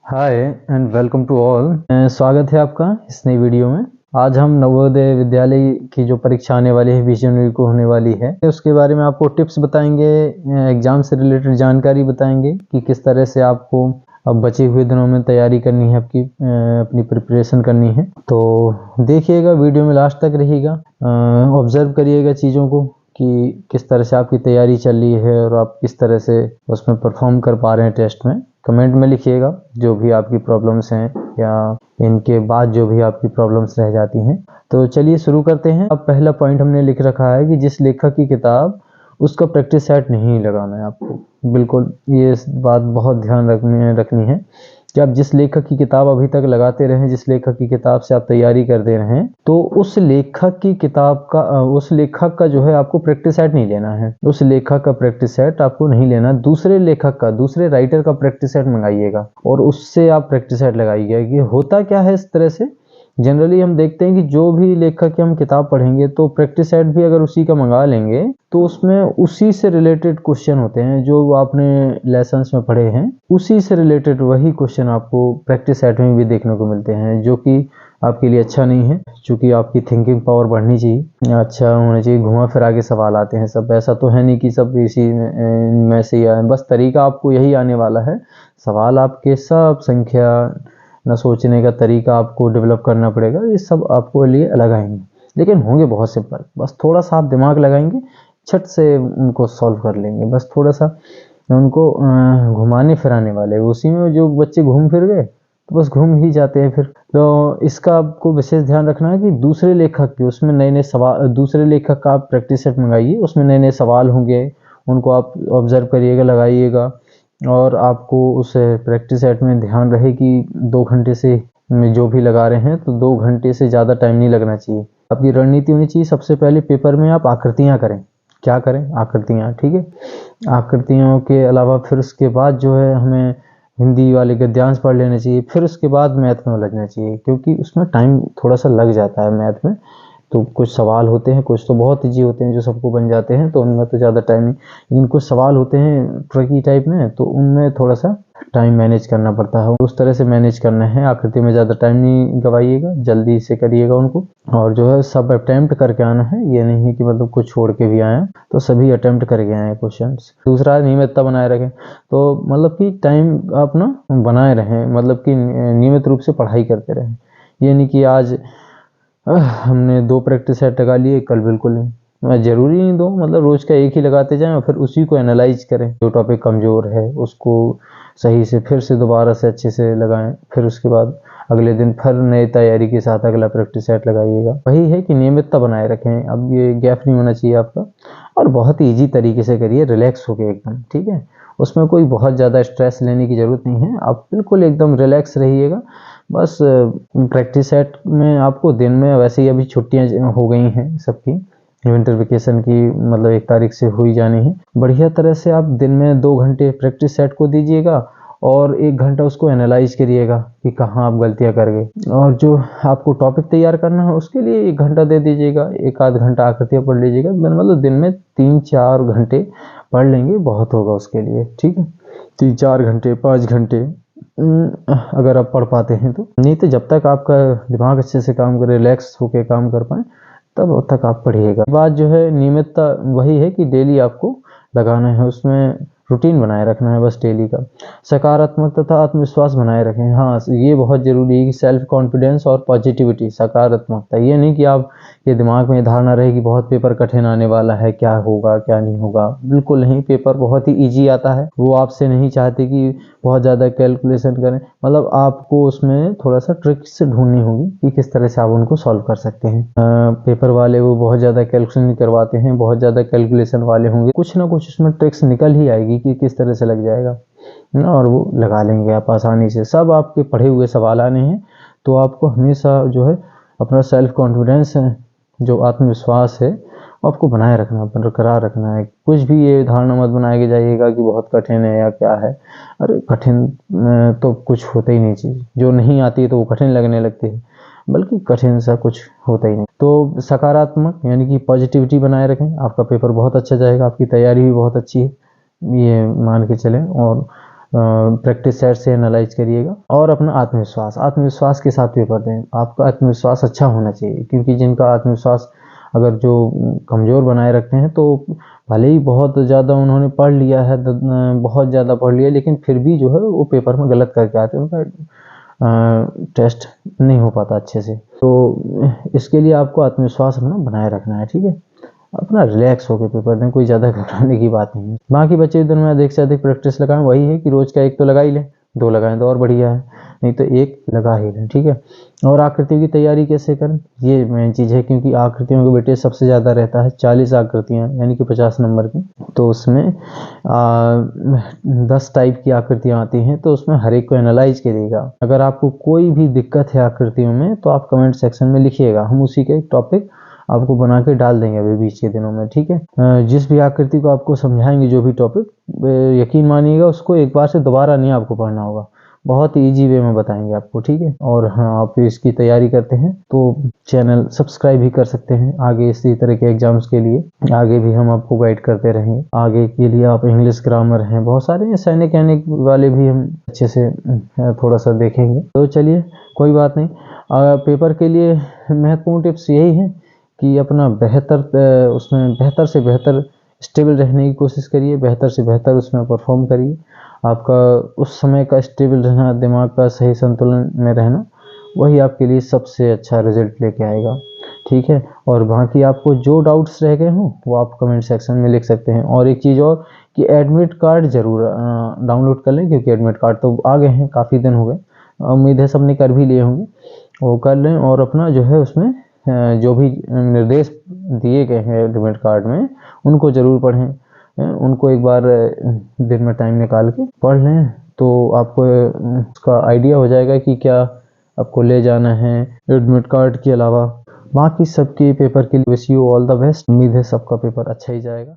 Hi and welcome to all. स्वागत है आपका इस नई वीडियो में। आज हम नवोदय विद्यालय की जो परीक्षा आने वाली है 20 जनवरी को होने वाली है, उसके बारे में आपको टिप्स बताएंगे, एग्जाम से रिलेटेड जानकारी बताएंगे कि किस तरह से आपको अब बचे हुए दिनों में तैयारी करनी है, आपकी अपनी प्रिपरेशन करनी है। तो देखिएगा, वीडियो में लास्ट तक रहिएगा, ऑब्जर्व करिएगा चीज़ों को कि किस तरह से आपकी तैयारी चल रही है और आप किस तरह से उसमें परफॉर्म कर पा रहे हैं टेस्ट में। कमेंट में लिखिएगा जो भी आपकी प्रॉब्लम्स हैं या इनके बाद जो भी आपकी प्रॉब्लम्स रह जाती हैं। तो चलिए शुरू करते हैं। अब पहला पॉइंट हमने लिख रखा है कि जिस लेखक की किताब उसका प्रैक्टिस सेट नहीं लगाना है आपको। बिल्कुल ये बात बहुत ध्यान रखनी है कि आप जिस लेखक की किताब अभी तक लगाते रहें, जिस लेखक की किताब से आप तैयारी करते रहें, तो उस लेखक की किताब का उस लेखक का जो है आपको प्रैक्टिस सेट नहीं लेना है। उस लेखक का प्रैक्टिस सेट आपको नहीं लेना, दूसरे लेखक का, दूसरे राइटर का प्रैक्टिस सेट मंगाइएगा और उससे आप प्रैक्टिस सेट लगाइएगा। कि होता क्या है इस तरह से, जनरली हम देखते हैं कि जो भी लेखक की हम किताब पढ़ेंगे तो प्रैक्टिस सेट भी अगर उसी का मंगा लेंगे तो उसमें उसी से रिलेटेड क्वेश्चन होते हैं जो आपने लेसन्स में पढ़े हैं, उसी से रिलेटेड वही क्वेश्चन आपको प्रैक्टिस सेट में भी देखने को मिलते हैं, जो कि आपके लिए अच्छा नहीं है। क्योंकि आपकी थिंकिंग पावर बढ़नी चाहिए, अच्छा होना चाहिए। घुमा फिरा के सवाल आते हैं सब, ऐसा तो है नहीं कि सब इसी में से ही आए, बस तरीका आपको यही आने वाला है। सवाल आपके सब संख्या न सोचने का तरीका आपको डेवलप करना पड़ेगा, ये सब आपको लिए अलग आएंगे, लेकिन होंगे बहुत सिंपल। बस थोड़ा सा आप दिमाग लगाएंगे, छट से उनको सॉल्व कर लेंगे। बस थोड़ा सा उनको घुमाने फिराने वाले, उसी में जो बच्चे घूम फिर गए तो बस घूम ही जाते हैं फिर। तो इसका आपको विशेष ध्यान रखना है कि दूसरे लेखक के उसमें नए नए सवाल, दूसरे लेखक का आप प्रैक्टिस सेट मंगाइए, उसमें नए नए सवाल होंगे, उनको आप ऑब्जर्व करिएगा, लगाइएगा। और आपको उस प्रैक्टिस सेट में ध्यान रहे कि 2 घंटे से में जो भी लगा रहे हैं तो 2 घंटे से ज़्यादा टाइम नहीं लगना चाहिए। आपकी रणनीति होनी चाहिए सबसे पहले पेपर में आप आकृतियाँ करें। क्या करें? आकृतियाँ, ठीक है। आकृतियों के अलावा फिर उसके बाद जो है हमें हिंदी वाले गद्यांश पढ़ लेने चाहिए, फिर उसके बाद मैथ में उलझना चाहिए, क्योंकि उसमें टाइम थोड़ा सा लग जाता है मैथ में। तो कुछ सवाल होते हैं, कुछ तो बहुत ईजी होते हैं जो सबको बन जाते हैं, तो उनमें तो ज़्यादा टाइम नहीं, लेकिन कुछ सवाल होते हैं ट्रिकी टाइप में, तो उनमें थोड़ा सा टाइम मैनेज करना पड़ता है। उस तरह से मैनेज करना है। आकृति में ज़्यादा टाइम नहीं गवाइएगा, जल्दी से करिएगा उनको, और जो है सब अटेम्प्ट करके आना है। ये नहीं है कि मतलब कुछ छोड़ के भी आए, तो सभी अटेम्प्ट करके आए क्वेश्चन। दूसरा, नियमितता बनाए रखें। तो मतलब कि टाइम आप ना बनाए रहें, मतलब कि नियमित रूप से पढ़ाई करते रहें। ये नहीं कि आज हमने 2 प्रैक्टिस सेट लगा लिए, कल बिल्कुल नहीं। ज़रूरी नहीं 2, मतलब रोज़ का 1 ही लगाते जाएं और फिर उसी को एनालाइज करें। जो टॉपिक कमज़ोर है उसको सही से फिर से दोबारा से अच्छे से लगाएं, फिर उसके बाद अगले दिन फिर नई तैयारी के साथ अगला प्रैक्टिस सेट लगाइएगा। वही है कि नियमितता बनाए रखें। अब ये गैप नहीं होना चाहिए आपका, और बहुत ही ईजी तरीके से करिए, रिलैक्स होके एकदम, ठीक है। उसमें कोई बहुत ज़्यादा स्ट्रेस लेने की ज़रूरत नहीं है, आप बिल्कुल एकदम रिलैक्स रहिएगा। बस प्रैक्टिस सेट में आपको दिन में, वैसे ही अभी छुट्टियां हो गई हैं सबकी, विंटर वेकेशन की, मतलब 1 तारीख से हो ही जानी है। बढ़िया तरह से आप दिन में 2 घंटे प्रैक्टिस सेट को दीजिएगा और 1 घंटा उसको एनालाइज करिएगा कि कहाँ आप गलतियां कर गए। और जो आपको टॉपिक तैयार करना है उसके लिए 1 घंटा दे दीजिएगा, 1 आध घंटा आकृतियाँ पढ़ लीजिएगा। मतलब दिन में 3-4 घंटे पढ़ लेंगे, बहुत होगा उसके लिए, ठीक है। 3-4 घंटे, 5 घंटे अगर आप पढ़ पाते हैं तो। नहीं तो जब तक आपका दिमाग अच्छे से काम करे, रिलैक्स होकर काम कर पाए, तब तक आप पढ़िएगा। बात जो है नियमितता, वही है कि डेली आपको लगाना है, उसमें रूटीन बनाए रखना है बस डेली का। सकारात्मक तथा आत्मविश्वास बनाए रखें। हाँ, ये बहुत ज़रूरी है कि सेल्फ कॉन्फिडेंस और पॉजिटिविटी, सकारात्मकता। ये नहीं कि आप ये दिमाग में धारणा रहे कि बहुत पेपर कठिन आने वाला है, क्या होगा क्या नहीं होगा। बिल्कुल नहीं, पेपर बहुत ही ईजी आता है। वो आपसे नहीं चाहते कि बहुत ज़्यादा कैलकुलेशन करें, मतलब आपको उसमें थोड़ा सा ट्रिक्स ढूंढनी होगी कि किस तरह से आप उनको सॉल्व कर सकते हैं। पेपर वाले वो बहुत ज़्यादा कैलकुलेशन नहीं करवाते हैं, बहुत ज़्यादा कैलकुलेशन वाले होंगे, कुछ ना कुछ उसमें ट्रिक्स निकल ही आएगी कि किस तरह से लग जाएगा ना, और वो लगा लेंगे आप आसानी से। सब आपके पढ़े हुए सवाल आने हैं, तो आपको हमेशा जो है अपना सेल्फ कॉन्फिडेंस है, जो आत्मविश्वास है, आपको बनाए रखना, बरकरार रखना है। कुछ भी ये धारणा मत बनाए के जाइएगा कि बहुत कठिन है या क्या है। अरे कठिन तो कुछ होता ही नहीं चीज़, जो नहीं आती है तो वो कठिन लगने लगती है, बल्कि कठिन सा कुछ होता ही नहीं। तो सकारात्मक यानी कि पॉजिटिविटी बनाए रखें, आपका पेपर बहुत अच्छा जाएगा, आपकी तैयारी भी बहुत अच्छी है, ये मान के चलें। और प्रैक्टिस सेट से एनालाइज करिएगा। और अपना आत्मविश्वास के साथ पेपर दें। आपका आत्मविश्वास अच्छा होना चाहिए, क्योंकि जिनका आत्मविश्वास अगर जो कमज़ोर बनाए रखते हैं, तो भले ही बहुत ज़्यादा उन्होंने पढ़ लिया है, बहुत ज़्यादा पढ़ लिया, लेकिन फिर भी जो है वो पेपर में गलत करके आते हैं, उनका टेस्ट नहीं हो पाता अच्छे से। तो इसके लिए आपको आत्मविश्वास अपना बनाए रखना है, ठीक है। अपना रिलैक्स होकर पेपर दें, कोई ज़्यादा घबराने की बात नहीं है। बाकी बच्चे दिन में अधिक से अधिक प्रैक्टिस लगाएं। वही है कि रोज़ का एक तो लगा ही लें, 2 लगाएं तो और बढ़िया है, नहीं तो 1 लगा ही लें, ठीक है। और आकृतियों की तैयारी कैसे करें, ये मेन चीज़ है, क्योंकि आकृतियों का वेटेज सबसे ज़्यादा रहता है। 40 आकृतियाँ यानी कि 50 नंबर की, तो उसमें 10 टाइप की आकृतियाँ आती हैं, तो उसमें हर एक को एनालाइज करिएगा। अगर आपको कोई भी दिक्कत है आकृतियों में, तो आप कमेंट सेक्शन में लिखिएगा, हम उसी का एक टॉपिक आपको बना के डाल देंगे अभी बीच के दिनों में, ठीक है। जिस भी आकृति को आपको समझाएंगे, जो भी टॉपिक, यकीन मानिएगा उसको एक बार से दोबारा नहीं आपको पढ़ना होगा, बहुत ही ईजी वे में बताएंगे आपको, ठीक है। और हाँ, आप इसकी तैयारी करते हैं तो चैनल सब्सक्राइब भी कर सकते हैं आगे इसी तरह के एग्जाम्स के लिए। आगे भी हम आपको गाइड करते रहेंगे। आगे के लिए आप इंग्लिश ग्रामर हैं, बहुत सारे सैनिक कहने वाले भी हम अच्छे से थोड़ा सा देखेंगे। तो चलिए, कोई बात नहीं। पेपर के लिए महत्वपूर्ण टिप्स यही है कि अपना उसमें बेहतर से बेहतर स्टेबल रहने की कोशिश करिए, बेहतर से बेहतर उसमें परफॉर्म करिए। आपका उस समय का स्टेबल रहना, दिमाग का सही संतुलन में रहना, वही आपके लिए सबसे अच्छा रिजल्ट लेके आएगा, ठीक है। और बाकी आपको जो डाउट्स रह गए हों, वो आप कमेंट सेक्शन में लिख सकते हैं। और एक चीज़ और कि एडमिट कार्ड ज़रूर डाउनलोड कर लें, क्योंकि एडमिट कार्ड तो आ गए हैं, काफ़ी दिन हो गए, उम्मीद है सबने कर भी लिए होंगे, वो कर लें। और अपना जो है उसमें जो भी निर्देश दिए गए हैं एडमिट कार्ड में, उनको ज़रूर पढ़ें। उनको एक बार दिन में टाइम निकाल के पढ़ लें, तो आपको उसका आइडिया हो जाएगा कि क्या आपको ले जाना है एडमिट कार्ड के अलावा। बाकी सबके पेपर के लिए wish you all the best. उम्मीद है सबका पेपर अच्छा ही जाएगा।